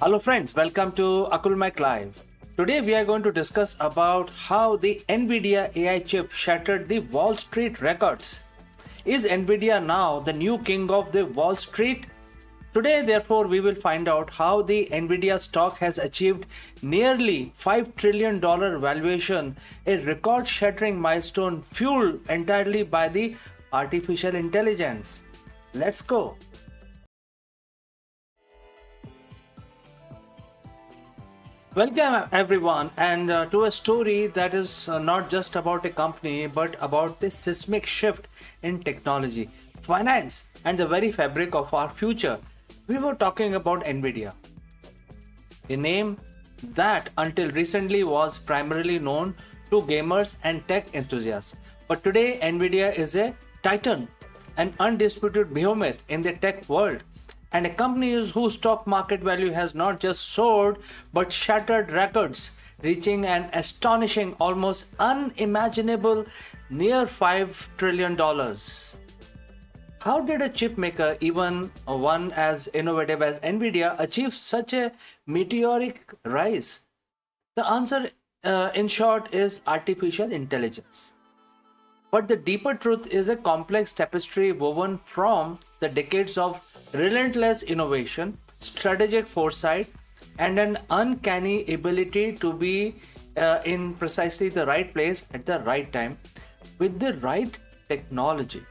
Hello friends, welcome to Akulmike Live. Today we are going to discuss about how the NVIDIA AI chip shattered the Wall Street records. Is NVIDIA now the new king of the Wall Street? Today therefore we will find out how the NVIDIA stock has achieved nearly $5 trillion valuation, a record-shattering milestone fueled entirely by the artificial intelligence. Let's go. Welcome everyone and to a story that is not just about a company but about the seismic shift in technology, finance and the very fabric of our future. We were talking about NVIDIA, a name that until recently was primarily known to gamers and tech enthusiasts. But today NVIDIA is a titan, an undisputed behemoth in the tech world, and a company whose stock market value has not just soared but shattered records, reaching an astonishing, almost unimaginable near $5 trillion. How did a chip maker, even one as innovative as NVIDIA, achieve such a meteoric rise? The answer, in short, is artificial intelligence. But the deeper truth is a complex tapestry woven from the decades of relentless innovation, strategic foresight, and an uncanny ability to be in precisely the right place at the right time with the right technology.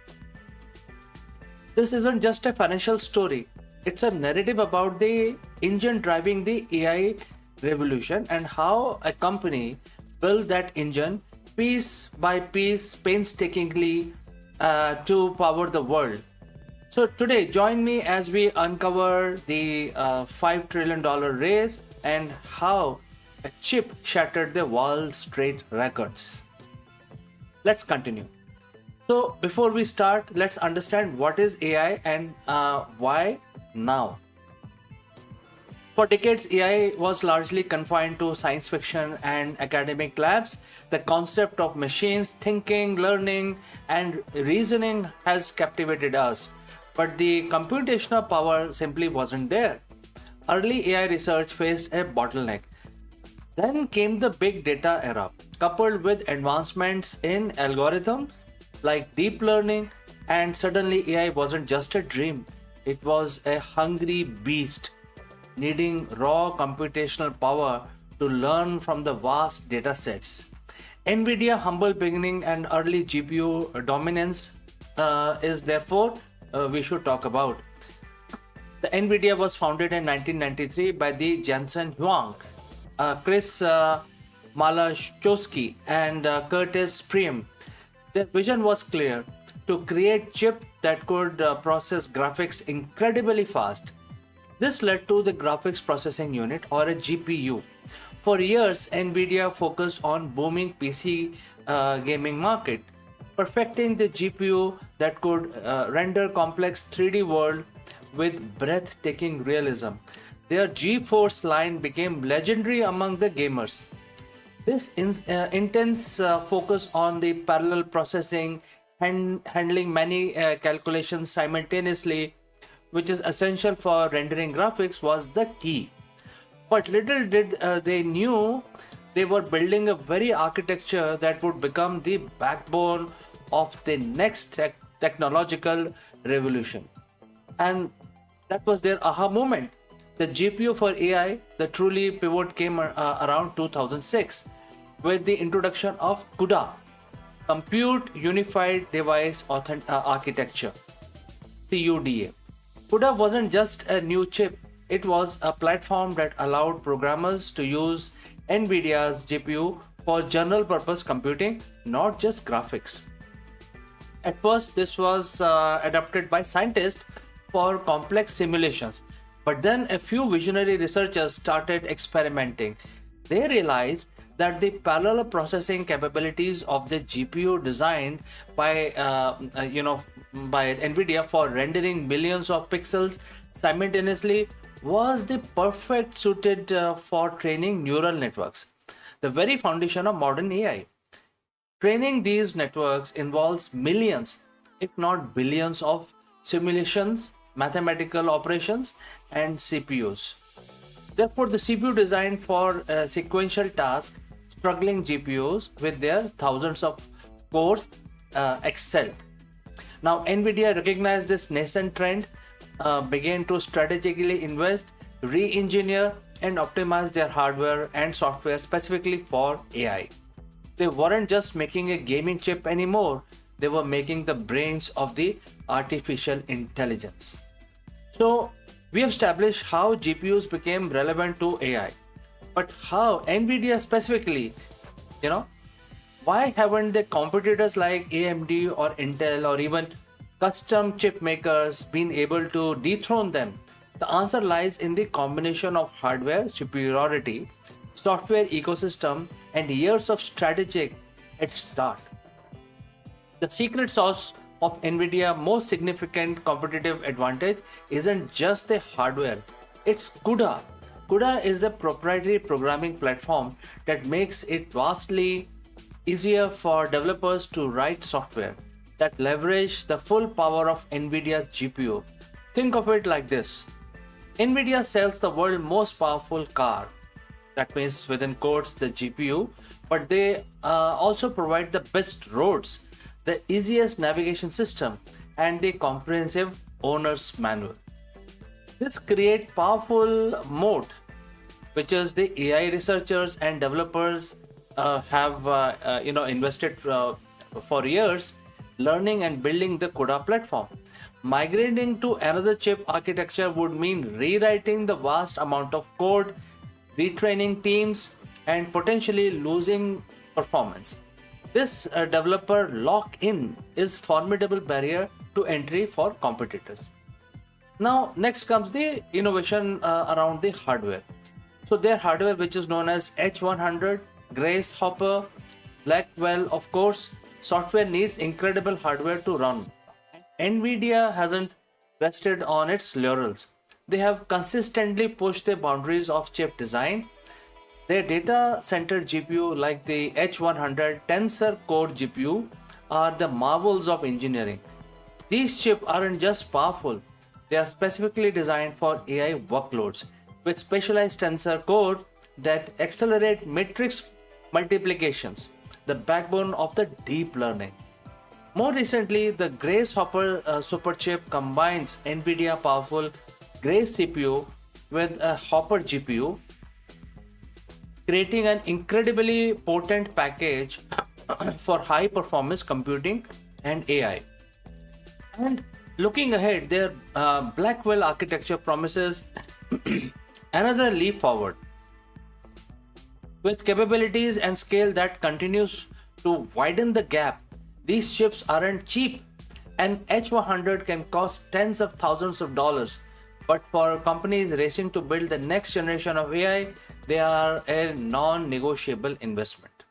This isn't just a financial story, it's a narrative about the engine driving the AI revolution and how a company built that engine piece by piece painstakingly to power the world. So today, join me as we uncover the $5 trillion race and how a chip shattered the Wall Street records. Let's continue. So before we start, let's understand what is AI and why now. For decades, AI was largely confined to science fiction and academic labs. The concept of machines thinking, learning, and reasoning has captivated us. But the computational power simply wasn't there. Early AI research faced a bottleneck. Then came the big data era, coupled with advancements in algorithms like deep learning, and suddenly AI wasn't just a dream, it was a hungry beast, needing raw computational power to learn from the vast data sets. NVIDIA humble beginning and early GPU dominance is therefore we should talk about. The NVIDIA was founded in 1993 by the Jensen Huang, Chris Malachowski, and Curtis Priem. Their vision was clear: to create chip that could process graphics incredibly fast. This led to the graphics processing unit, or a GPU. For years, NVIDIA focused on booming PC gaming market, perfecting the GPU that could render complex 3D world with breathtaking realism. Their GeForce line became legendary among the gamers. This intense focus on the parallel processing and handling many calculations simultaneously, which is essential for rendering graphics, was the key. But little did they knew they were building a very architecture that would become the backbone of the next technological revolution. And that was their aha moment. The GPU for AI, the truly pivot, came around 2006 with the introduction of CUDA, Compute Unified Device Architecture, CUDA. CUDA wasn't just a new chip, it was a platform that allowed programmers to use NVIDIA's GPU for general purpose computing, not just graphics. At first, this was adopted by scientists for complex simulations, but then a few visionary researchers started experimenting. They realized that the parallel processing capabilities of the GPU designed by by NVIDIA for rendering millions of pixels simultaneously was the perfect suited for training neural networks, the very foundation of modern AI. Training these networks involves millions, if not billions, of simulations, mathematical operations, and CPUs. Therefore, the CPU designed for sequential tasks, struggling GPUs with their thousands of cores excelled. Now, NVIDIA recognized this nascent trend, began to strategically invest, re-engineer, and optimize their hardware and software specifically for AI. They weren't just making a gaming chip anymore, they were making the brains of the artificial intelligence. So, we have established how GPUs became relevant to AI, but how NVIDIA specifically, you know, why haven't the competitors like AMD or Intel or even custom chip makers been able to dethrone them? The answer lies in the combination of hardware superiority, software ecosystem, and years of strategic head start. The secret sauce of NVIDIA's most significant competitive advantage isn't just the hardware, it's CUDA. CUDA is a proprietary programming platform that makes it vastly easier for developers to write software that leverage the full power of NVIDIA's GPU. Think of it like this. NVIDIA sells the world's most powerful car. That means within quotes the GPU, but they also provide the best roads, the easiest navigation system, and the comprehensive owner's manual. This creates powerful moat, which is the AI researchers and developers have invested for years learning and building the CUDA platform. Migrating to another chip architecture would mean rewriting the vast amount of code, retraining teams, and potentially losing performance. This developer lock-in is formidable barrier to entry for competitors. Now, next comes the innovation around the hardware. So their hardware, which is known as H100, Grace Hopper, Blackwell, of course, software needs incredible hardware to run. NVIDIA hasn't rested on its laurels. They have consistently pushed the boundaries of chip design. Their data center GPU, like the H100 Tensor Core GPU, are the marvels of engineering. These chips aren't just powerful, they are specifically designed for AI workloads with specialized tensor core that accelerate matrix multiplications, the backbone of the deep learning. More recently, the Grace Hopper superchip combines NVIDIA powerful Grace CPU with a Hopper GPU, creating an incredibly potent package for high performance computing and AI. And looking ahead, their Blackwell architecture promises another leap forward. With capabilities and scale that continues to widen the gap, these chips aren't cheap. An H100 can cost tens of thousands of dollars, but for companies racing to build the next generation of AI, they are a non-negotiable investment.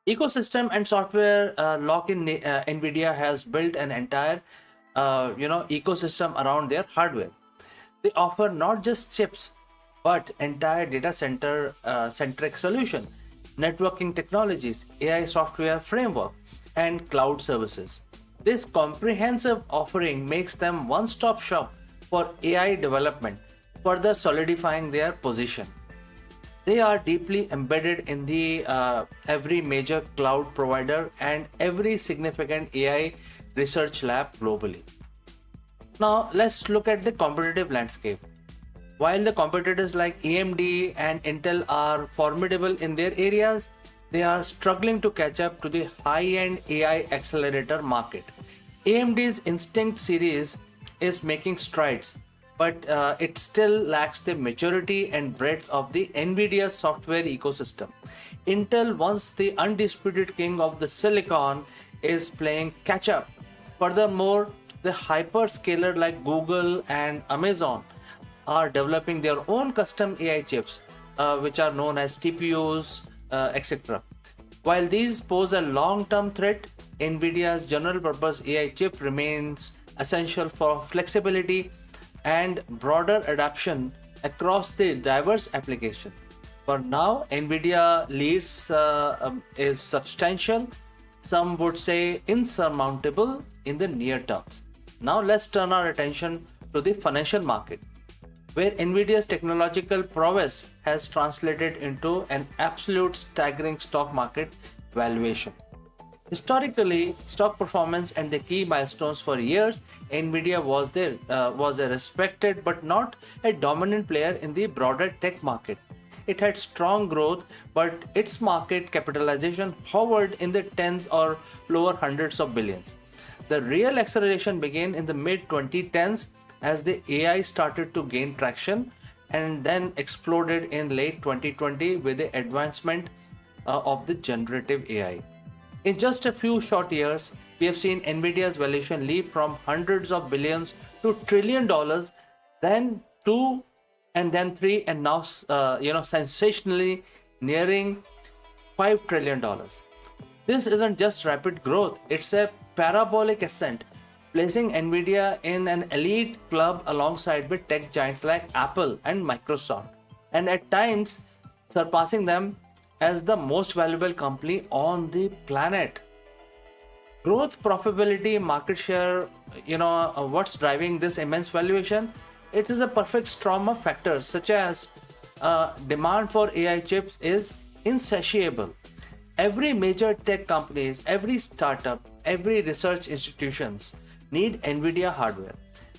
Ecosystem and software lock-in. NVIDIA has built an entire ecosystem around their hardware. They offer not just chips but entire data center centric solution, networking technologies, AI software framework, and cloud services. This comprehensive offering makes them one-stop shop for AI development, further solidifying their position. They are deeply embedded in the every major cloud provider and every significant AI research lab globally. Now let's look at the competitive landscape. While the competitors like AMD and Intel are formidable in their areas, they are struggling to catch up to the high-end AI accelerator market. AMD's Instinct series is making strides, but it still lacks the maturity and breadth of the NVIDIA software ecosystem. Intel, once the undisputed king of the silicon, is playing catch up. Furthermore, the hyperscaler like Google and Amazon are developing their own custom AI chips, which are known as TPUs, etc. While these pose a long-term threat, NVIDIA's general-purpose AI chip remains essential for flexibility and broader adoption across the diverse application. For now, NVIDIA leads is substantial, some would say insurmountable in the near term. Now let's turn our attention to the financial market. where NVIDIA's technological prowess has translated into an absolute staggering stock market valuation. Historically, stock performance and the key milestones for years, NVIDIA was a respected but not a dominant player in the broader tech market. It had strong growth, but its market capitalization hovered in the tens or lower hundreds of billions. The real acceleration began in the mid 2010s as the AI started to gain traction and then exploded in late 2020 with the advancement of the generative AI. In just a few short years, we have seen Nvidia's valuation leap from hundreds of billions to trillion dollars, then two, and then three, and now sensationally nearing $5 trillion. This isn't just rapid growth; it's a parabolic ascent, placing Nvidia in an elite club alongside with tech giants like Apple and Microsoft, and at times surpassing them as the most valuable company on the planet. Growth, profitability, market share, what's driving this immense valuation? It is a perfect storm of factors such as demand for AI chips is insatiable. Every major tech companies, every startup, every research institutions need NVIDIA hardware.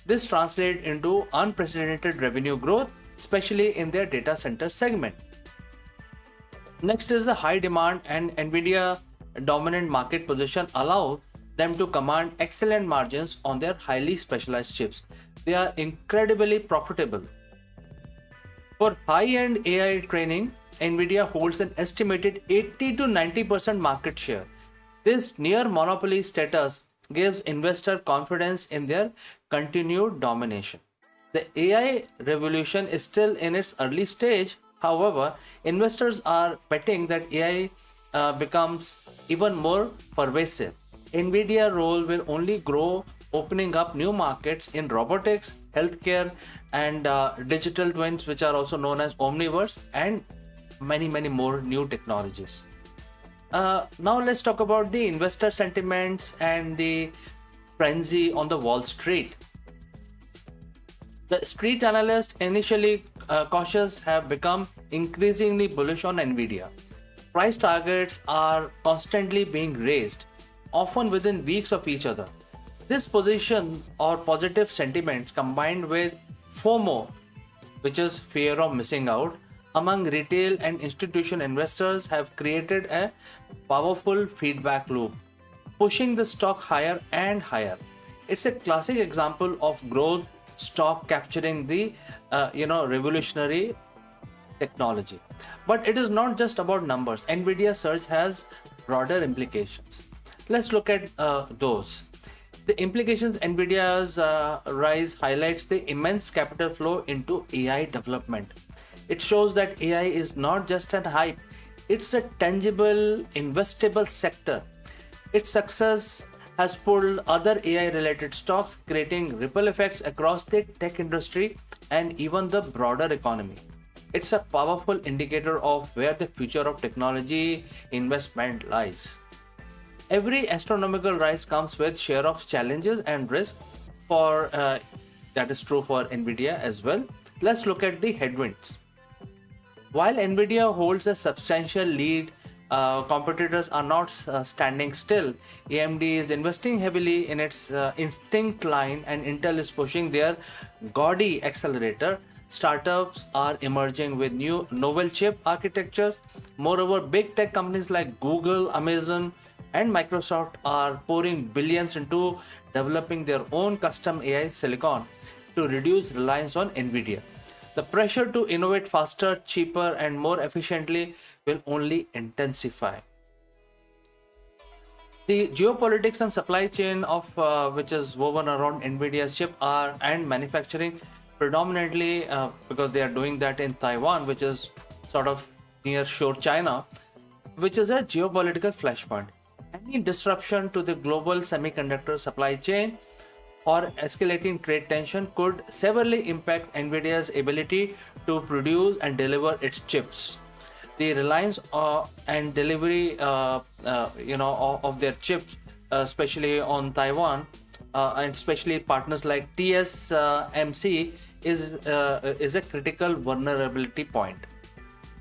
This translates into unprecedented revenue growth, especially in their data center segment. Next is the high demand, and NVIDIA dominant market position allow them to command excellent margins on their highly specialized chips. They are incredibly profitable. For high-end AI training, NVIDIA holds an estimated 80 to 90% market share. This near monopoly status gives investor confidence in their continued domination. The AI revolution is still in its early stage. However, investors are betting that AI becomes even more pervasive. NVIDIA role will only grow, opening up new markets in robotics, healthcare, and digital twins, which are also known as omniverse, and many more new technologies. Now let's talk about the investor sentiments and the frenzy on the Wall Street. The street analysts, initially cautious, have become increasingly bullish on Nvidia. Price targets are constantly being raised, often within weeks of each other. This position or positive sentiments combined with FOMO, which is fear of missing out, among retail and institutional investors have created a powerful feedback loop, pushing the stock higher and higher. It's a classic example of growth stock capturing the revolutionary technology. But it is not just about numbers. Nvidia surge has broader implications. Let's look at those. The implications: Nvidia's rise highlights the immense capital flow into AI development. It shows that AI is not just a hype, it's a tangible, investable sector. Its success has pulled other AI related stocks, creating ripple effects across the tech industry and even the broader economy. It's a powerful indicator of where the future of technology investment lies. Every astronomical rise comes with share of challenges and risk. For that is true for Nvidia as well. Let's look at the headwinds. While Nvidia holds a substantial lead, competitors are not standing still. AMD is investing heavily in its Instinct line, and Intel is pushing their Gaudi accelerator. Startups are emerging with new novel chip architectures. Moreover, big tech companies like Google, Amazon, and Microsoft are pouring billions into developing their own custom AI silicon to reduce reliance on Nvidia. The pressure to innovate faster, cheaper, and more efficiently will only intensify. The geopolitics and supply chain of which is woven around Nvidia's chip are and manufacturing predominantly because they are doing that in Taiwan, which is sort of near shore China, which is a geopolitical flashpoint. Any disruption to the global semiconductor supply chain or escalating trade tension could severely impact Nvidia's ability to produce and deliver its chips. The reliance and delivery, of their chips, especially on Taiwan, and especially partners like TSMC, is a critical vulnerability point.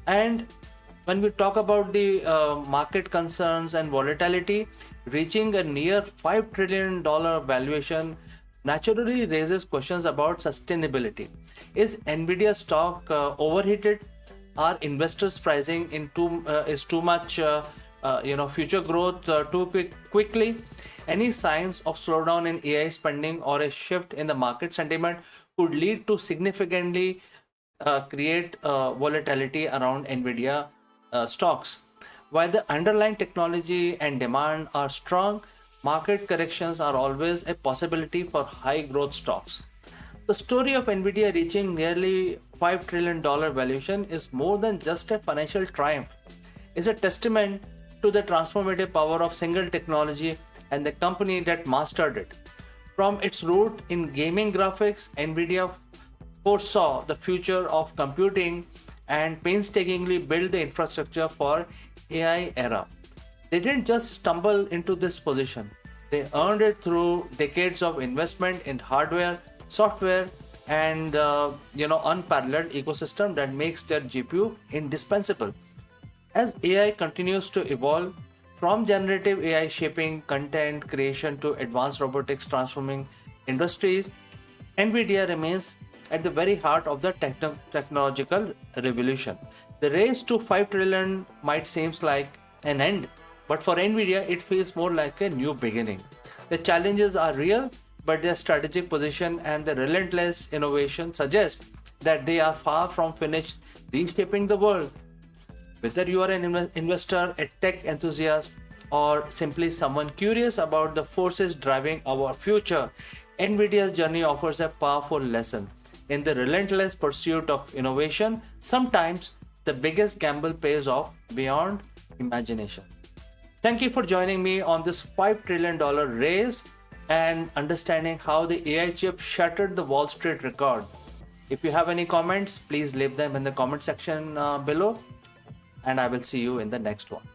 And when we talk about the market concerns and volatility, reaching a near $5 trillion valuation naturally raises questions about sustainability. Is NVIDIA stock overheated? Are investors pricing in is too much future growth quickly? Any signs of slowdown in AI spending or a shift in the market sentiment could lead to significantly create volatility around NVIDIA stocks. While the underlying technology and demand are strong, market corrections are always a possibility for high growth stocks. The story of NVIDIA reaching nearly $5 trillion valuation is more than just a financial triumph. It's a testament to the transformative power of single technology and the company that mastered it. From its root in gaming graphics, NVIDIA foresaw the future of computing and painstakingly built the infrastructure for AI era. They didn't just stumble into this position. They earned it through decades of investment in hardware, software, and unparalleled ecosystem that makes their GPU indispensable. As AI continues to evolve, from generative AI shaping content creation to advanced robotics transforming industries, NVIDIA remains at the very heart of the technological revolution. The race to 5 trillion might seem like an end, but for NVIDIA, it feels more like a new beginning. The challenges are real, but their strategic position and the relentless innovation suggest that they are far from finished reshaping the world. Whether you are an investor, a tech enthusiast, or simply someone curious about the forces driving our future, NVIDIA's journey offers a powerful lesson. In the relentless pursuit of innovation, sometimes the biggest gamble pays off beyond imagination. Thank you for joining me on this $5 trillion race and understanding how the AI chip shattered the Wall Street record. If you have any comments, please leave them in the comment section below, and I will see you in the next one.